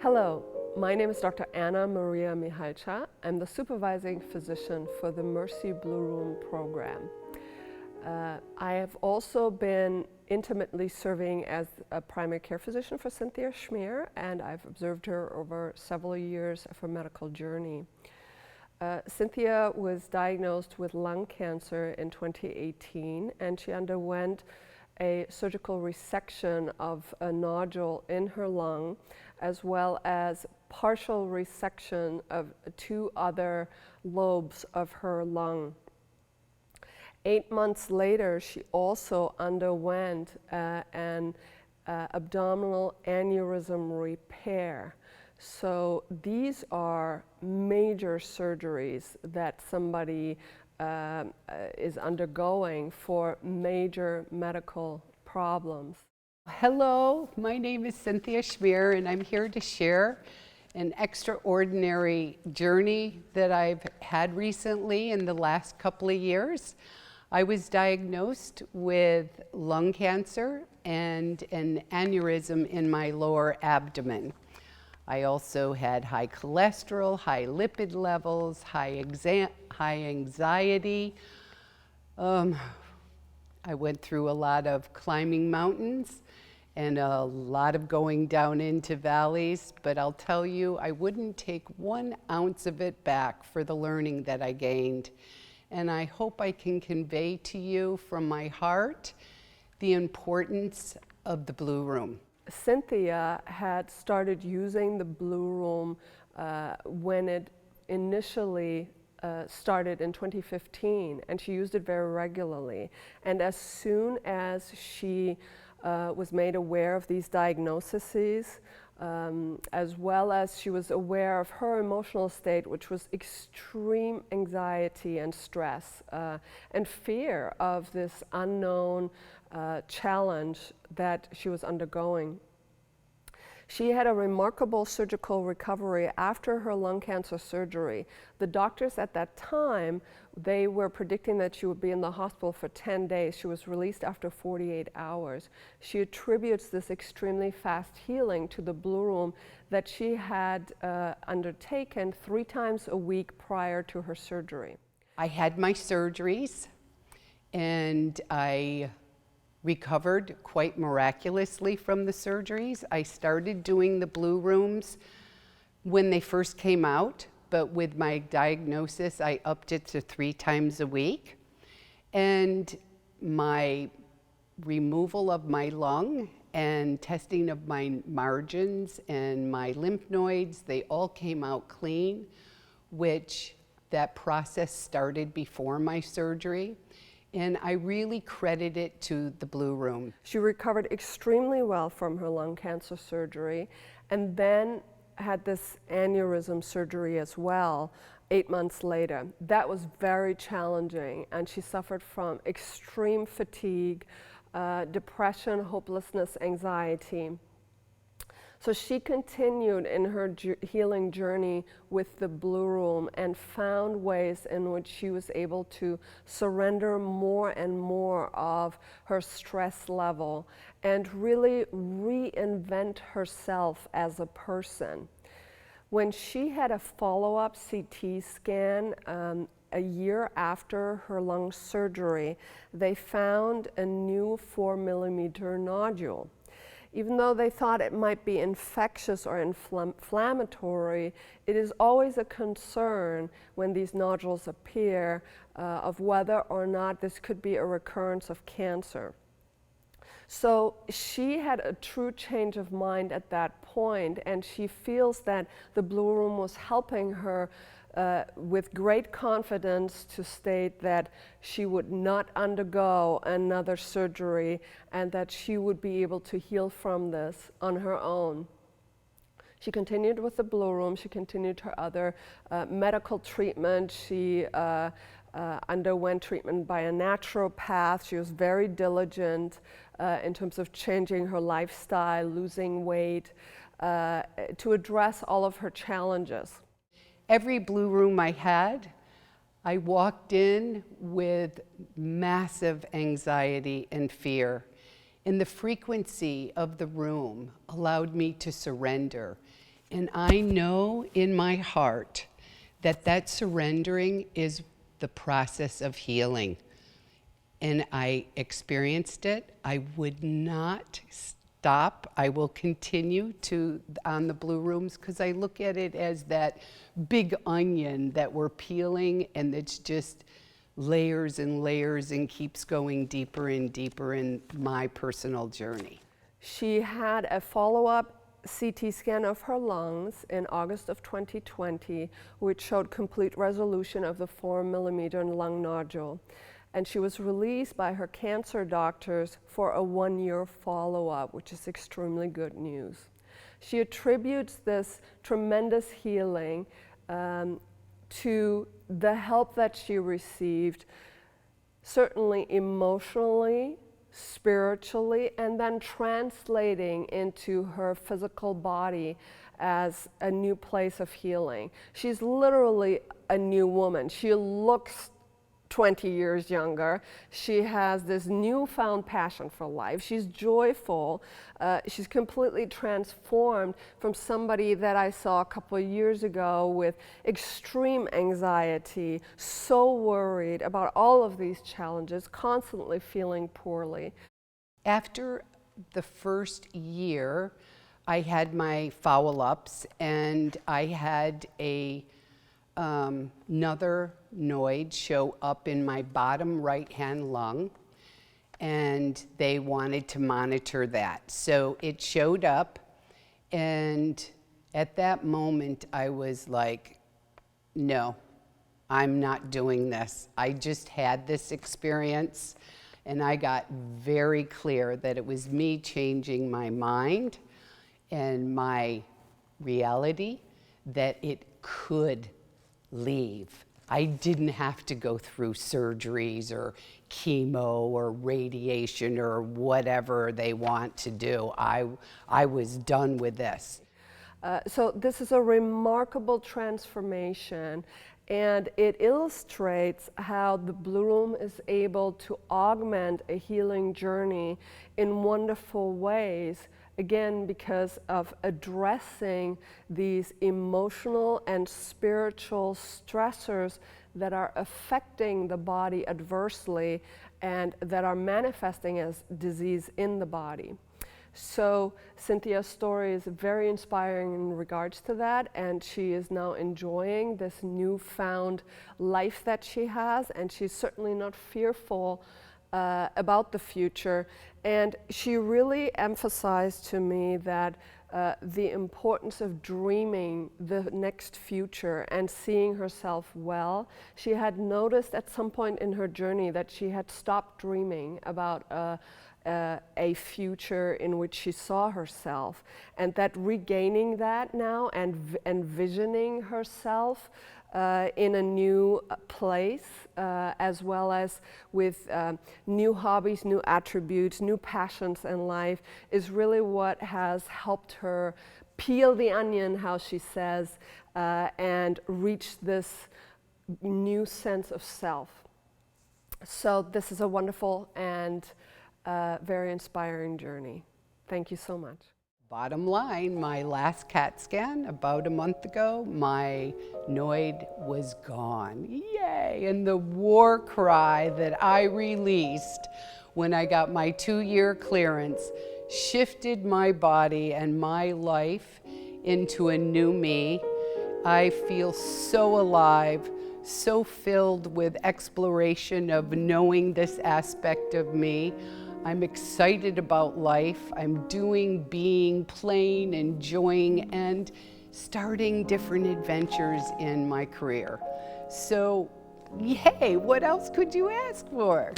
Hello, my name is Dr. Anna Maria Mihalcha. I'm the supervising physician for the Mercy Blu Room program. I have also been intimately serving as a primary care physician for Cynthia, and I've observed her over several years of her medical journey. Cynthia was diagnosed with lung cancer in 2018, and she underwent a surgical resection of a nodule in her lung, as well as partial resection of 2 other lobes of her lung. 8 months later, she also underwent an abdominal aneurysm repair. So these are major surgeries that somebody is undergoing for major medical problems. Hello, my name is Cynthia Schmier, and I'm here to share an extraordinary journey that I've had recently in the last couple of years. I was diagnosed with lung cancer and an aneurysm in my lower abdomen. I also had high cholesterol, high lipid levels, high anxiety. I went through a lot of climbing mountains and a lot of going down into valleys, but I'll tell you, I wouldn't take 1 ounce of it back for the learning that I gained. And I hope I can convey to you from my heart the importance of the Blu Room. Cynthia had started using the Blu Room when it initially started in 2015, and she used it very regularly. And as soon as she was made aware of these diagnoses, as well as she was aware of her emotional state, which was extreme anxiety and stress and fear of this unknown challenge that she was undergoing. She had a remarkable surgical recovery after her lung cancer surgery. The doctors at that time, they were predicting that she would be in the hospital for 10 days. She was released after 48 hours. She attributes this extremely fast healing to the Blu Room that she had undertaken 3 times a week prior to her surgery. I had my surgeries, and I recovered quite miraculously from the surgeries. I started doing the Blu Rooms when they first came out, but with my diagnosis, I upped it to 3 times a week. And my removal of my lung and testing of my margins and my lymph nodes, they all came out clean, which that process started before my surgery. And I really credit it to the Blu Room. She recovered extremely well from her lung cancer surgery, and then had this aneurysm surgery as well 8 months later. That was very challenging, and she suffered from extreme fatigue, depression, hopelessness, anxiety. So she continued in her healing journey with the Blu Room and found ways in which she was able to surrender more and more of her stress level and really reinvent herself as a person. When she had a follow-up CT scan a year after her lung surgery, they found a new 4-millimeter nodule. Even though they thought it might be infectious or inflammatory, it is always a concern when these nodules appear of whether or not this could be a recurrence of cancer. So she had a true change of mind at that point, and she feels that the Blu Room was helping her with great confidence to state that she would not undergo another surgery and that she would be able to heal from this on her own. She continued with the Blu Room. She continued her other medical treatment. She underwent treatment by a naturopath. She was very diligent in terms of changing her lifestyle, losing weight, to address all of her challenges. Every Blu Room I had, I walked in with massive anxiety and fear. And the frequency of the room allowed me to surrender And I know in my heart that that surrendering is the process of healing. And I experienced it. I would not stop. I will continue on the Blu Rooms, because I look at it as that big onion that we're peeling, and it's just layers and layers and keeps going deeper and deeper in my personal journey. She had a follow-up CT scan of her lungs in August of 2020, which showed complete resolution of the 4-millimeter lung nodule. And she was released by her cancer doctors for a 1-year follow-up, which is extremely good news. She attributes this tremendous healing to the help that she received, certainly emotionally, spiritually, and then translating into her physical body as a new place of healing. She's literally a new woman. She looks 20 years younger. She has this newfound passion for life. She's joyful. She's completely transformed from somebody that I saw a couple of years ago with extreme anxiety, so worried about all of these challenges, constantly feeling poorly. After the first year, I had my foul-ups, and I had another noid show up in my bottom right-hand lung, and they wanted to monitor that. So it showed up, and at that moment I was like, no, I'm not doing this. I just had this experience, and I got very clear that it was me changing my mind and my reality, that it could leave. I didn't have to go through surgeries or chemo or radiation or whatever they want to do. I was done with this. So this is a remarkable transformation, and it illustrates how the Blu Room is able to augment a healing journey in wonderful ways, again, because of addressing these emotional and spiritual stressors that are affecting the body adversely and that are manifesting as disease in the body. So Cynthia's story is very inspiring in regards to that, and she is now enjoying this newfound life that she has, and she's certainly not fearful about the future. And she really emphasized to me that the importance of dreaming the next future and seeing herself well. She had noticed at some point in her journey that she had stopped dreaming about a future in which she saw herself, and that regaining that now and envisioning herself in a new place, as well as with new hobbies, new attributes, new passions in life, is really what has helped her peel the onion, how she says, and reach this new sense of self. So this is a wonderful and very inspiring journey. Thank you so much. Bottom line, my last CAT scan about a month ago, my noid was gone. Yay! And the war cry that I released when I got my 2-year clearance shifted my body and my life into a new me. I feel so alive, so filled with exploration of knowing this aspect of me. I'm excited about life. I'm doing, being, playing, enjoying, and starting different adventures in my career. So, yay, what else could you ask for?